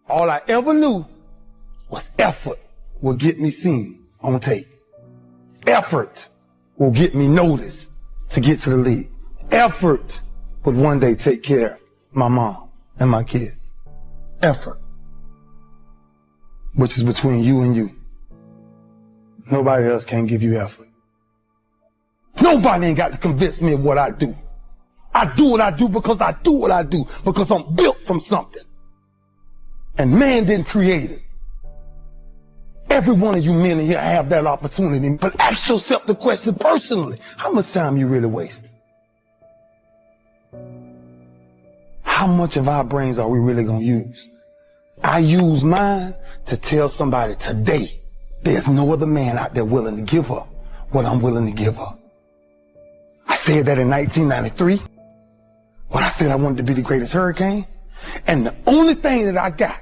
All I ever knew was effort will get me seen on tape. Effort will get me noticed to get to the league. Effort would one day take care of my mom and my kids. Effort. Which is between you and you. Nobody else can give you effort. Nobody ain't got to convince me of what I do. I do what I do because I do what I do, because I'm built from something. And man didn't create it. Every one of you men in here have that opportunity, but ask yourself the question personally, how much time you really wasting? How much of our brains are we really going to use? I use mine to tell somebody today, there's no other man out there willing to give up what I'm willing to give up. I said that in 1993 when I said I wanted to be the greatest hurricane. And the only thing that I got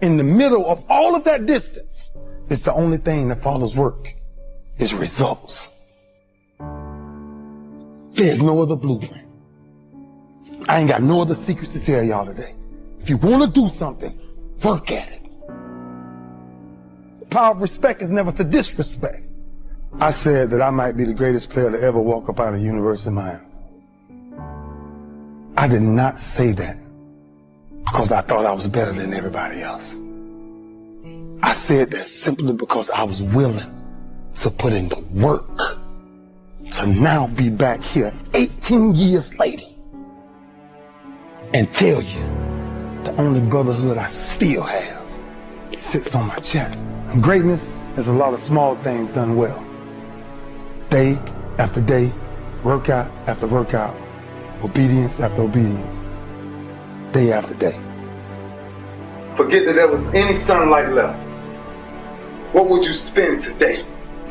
in the middle of all of that distance is the only thing that follows work is results. There's no other blueprint. I ain't got no other secrets to tell y'all today. If you want to do something, work at it. The power of respect is never to disrespect. I said that I might be the greatest player to ever walk up out of University of Miami. I did not say that because I thought I was better than everybody else. I said that simply because I was willing to put in the work to now be back here 18 years later and tell you the only brotherhood I still have sits on my chest. And greatness is a lot of small things done well. Day after day, workout after workout, obedience after obedience, day after day. Forget that there was any sunlight left. What would you spend today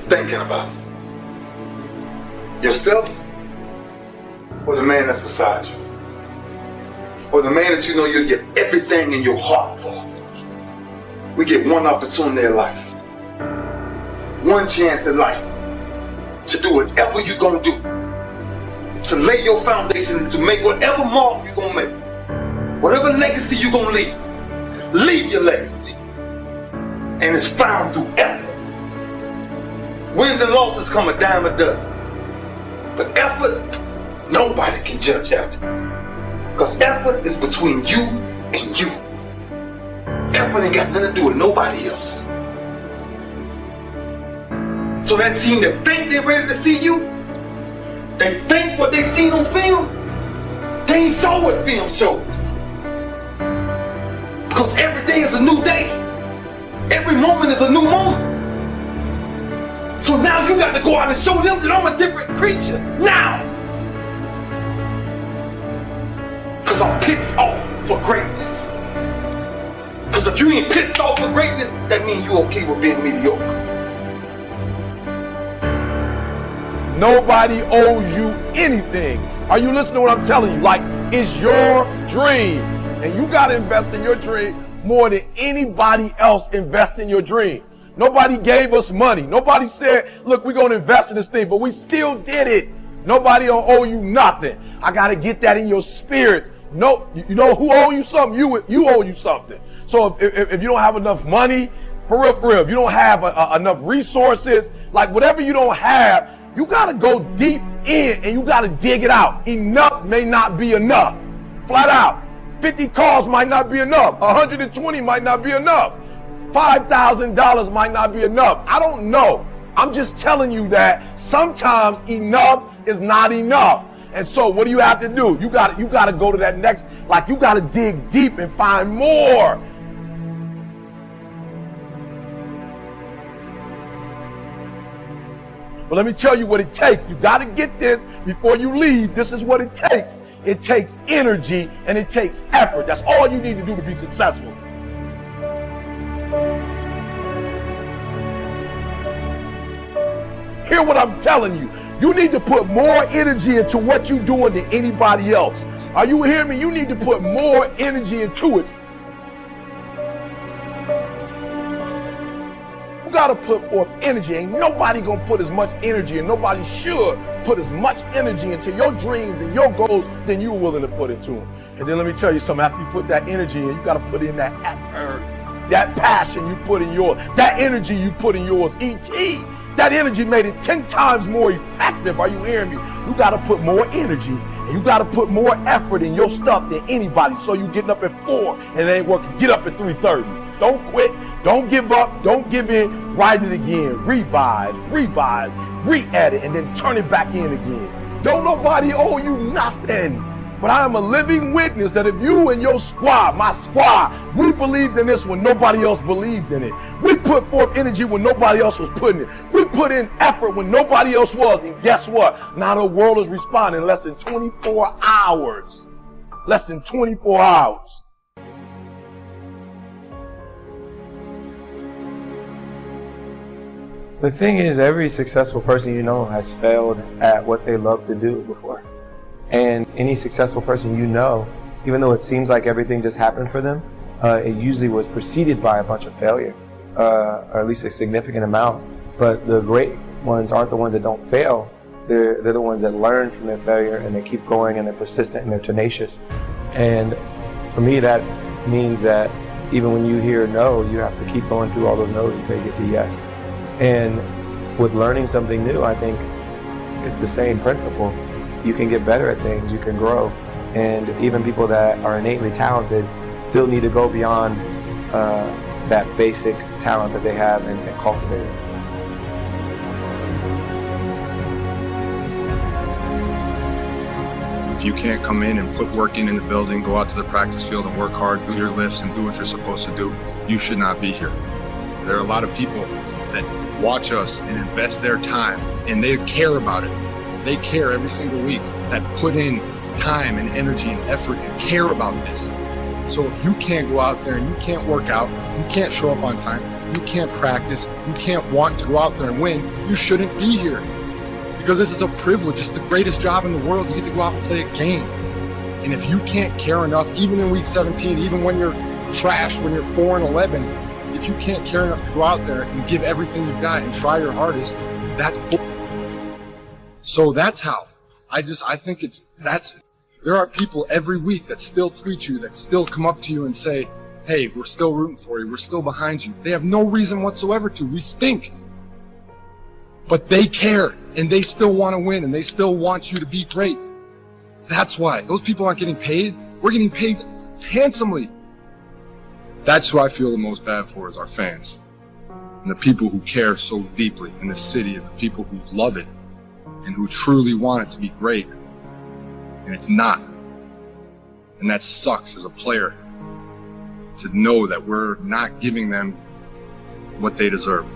thinking about? Yourself or the man that's beside you? Or the man that you know you'll give everything in your heart for? We get one opportunity in life, one chance in life to do whatever you're going to do, to lay your foundation, to make whatever mark you're going to make, whatever legacy you're going to leave your legacy. And it's found through effort. Wins and losses come a dime a dozen. But effort, nobody can judge effort. Because effort is between you and you. Effort ain't got nothing to do with nobody else. So that team that think they're ready to see you, they think what they seen on film, they ain't saw what film shows. Because every day is a new day. Every moment is a new moment. So now you got to go out and show them that I'm a different creature now. Because I'm pissed off for greatness. Because if you ain't pissed off for greatness, that means you okay with being mediocre. Nobody owes you anything. Are you listening to what I'm telling you? Like, it's your dream. And you got to invest in your dream more than anybody else invest in your dream. Nobody gave us money. Nobody said, look, we're going to invest in this thing, but we still did it. Nobody don't owe you nothing. I got to get that in your spirit. No, you know who owe you something? You owe you something. So if you don't have enough money, for real, if you don't have enough resources, like whatever you don't have, you got to go deep in and you got to dig it out. Enough may not be enough. Flat out. 50 cars might not be enough. 120 might not be enough. $5,000 might not be enough. I don't know. I'm just telling you that sometimes enough is not enough. And so what do you have to do? You got to go to that next, like you got to dig deep and find more. But let me tell you what it takes. You got to get this before you leave. This is what it takes. It takes energy and it takes effort. That's all you need to do to be successful. Hear what I'm telling you. You need to put more energy into what you're doing than anybody else. Are you hearing me? You need to put more energy into it. You gotta put forth energy. Ain't nobody gonna put as much energy, and nobody should put as much energy into your dreams and your goals than you're willing to put into them. And then let me tell you something, after you put that energy in, you got to put in that effort, that passion you put in yours, that energy you put in yours. E.T., that energy made it 10 times more effective. Are you hearing me? You got to put more energy and you got to put more effort in your stuff than anybody. So you getting up at 4 and it ain't working. Get up at 3:30. Don't quit. Don't give up. Don't give in. Write it again. Revise, re-edit, and then turn it back in again. Don't nobody owe you nothing. But I am a living witness that if you and your squad, my squad, we believed in this when nobody else believed in it. We put forth energy when nobody else was putting it. We put in effort when nobody else was. And guess what? Now the world is responding in less than 24 hours. Less than 24 hours. The thing is, every successful person you know has failed at what they love to do before. And any successful person you know, even though it seems like everything just happened for them, it usually was preceded by a bunch of failure, or at least a significant amount. But the great ones aren't the ones that don't fail. They're the ones that learn from their failure and they keep going and they're persistent and they're tenacious. And for me, that means that even when you hear no, you have to keep going through all those no's until you get to yes. And with learning something new, I think it's the same principle. You can get better at things, you can grow. And even people that are innately talented still need to go beyond that basic talent that they have and cultivate it. If you can't come in and put work in the building, go out to the practice field and work hard, do your lifts and do what you're supposed to do, you should not be here. There are a lot of people that watch us and invest their time and they care about it. They care every single week, that put in time and energy and effort and care about this. So if you can't go out there and you can't work out, you can't show up on time, you can't practice, you can't want to go out there and win, you shouldn't be here. Because this is a privilege. It's the greatest job in the world. You get to go out and play a game. And if you can't care enough, even in week 17, even when you're trash, when you're 4-11, if you can't care enough to go out there and give everything you've got and try your hardest, that's bull. So that's how. I think there are people every week that still tweet you, that still come up to you and say, hey, we're still rooting for you, we're still behind you. They have no reason whatsoever to. We stink. But they care, and they still want to win, and they still want you to be great. That's why. Those people aren't getting paid. We're getting paid handsomely. That's who I feel the most bad for, is our fans. And the people who care so deeply in the city, and the people who love it, and who truly want it to be great. And it's not. And that sucks as a player, to know that we're not giving them what they deserve.